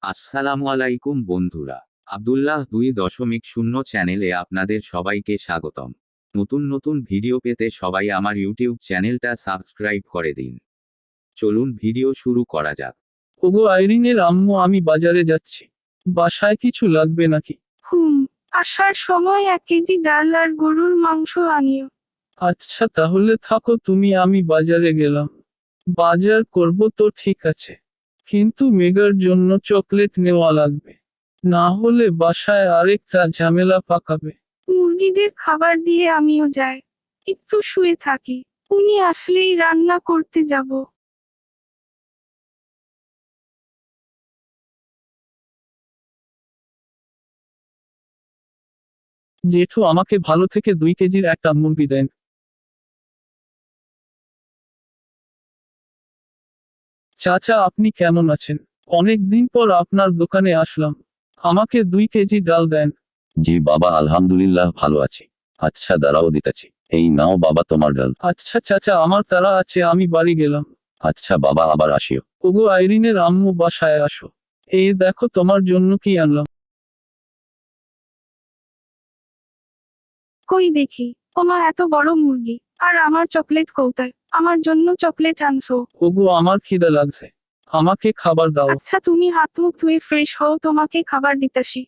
আসসালামু আলাইকুম বন্ধুরা। আব্দুল্লাহ 2.0 চ্যানেলে আপনাদের সবাইকে স্বাগতম। নতুন নতুন ভিডিও পেতে সবাই আমার ইউটিউব চ্যানেলটা সাবস্ক্রাইব করে দিন। চলুন ভিডিও শুরু করা যাক। ওগো আইরিনের আম্মু, আমি বাজারে যাচ্ছি। বাসায় কিছু লাগবে নাকি? আসার সময় 1 কেজি ডাল আর গরুর মাংস আনিও। আচ্ছা তাহলে থাকো তুমি, আমি বাজারে গেলাম। বাজার করব তো ঠিক আছে, কিন্তু মেগার জন্য চকলেট নেওয়া লাগবে, না হলে বাসায় আরেকটা ঝামেলা পাকাবে। মুরগিদের খাবার দিয়ে আমিও যাই, একটু শুয়ে থাকি। উনি আসলেই রান্না করতে যাব। জেঠু, আমাকে ভালো থেকে 2 কেজির একটা মুরগি দেন। চাচা, আপনি কেমন আছেন? অনেক দিন পর আপনার দোকানে আসলাম, আমাকে 2 কেজি ডাল দেন। জি বাবা, আলহামদুলিল্লাহ ভালো আছি। আচ্ছা দাঁড়াও দিতাছি। এই নাও বাবা তোমার ডাল। আচ্ছা চাচা, আমার তাড়া আছে, আমি বাড়ি গেলাম। আচ্ছা বাবা, আবার আসিও। ওগো আইরিনের আম্মু, বাসায় আসো। এই দেখো তোমার জন্য কি আনলাম। কই দেখি, ওমা এত বড় মুরগি! আর আমার চকলেট কোথায়? আমার জন্য চকলেট আনছো? ওগো, আমার খিদে লাগছে, আমাকে খাবার দাও। আচ্ছা তুমি হাত মুখ ধুয়ে ফ্রেশ হও, তোমাকে খাবার দিতাছি।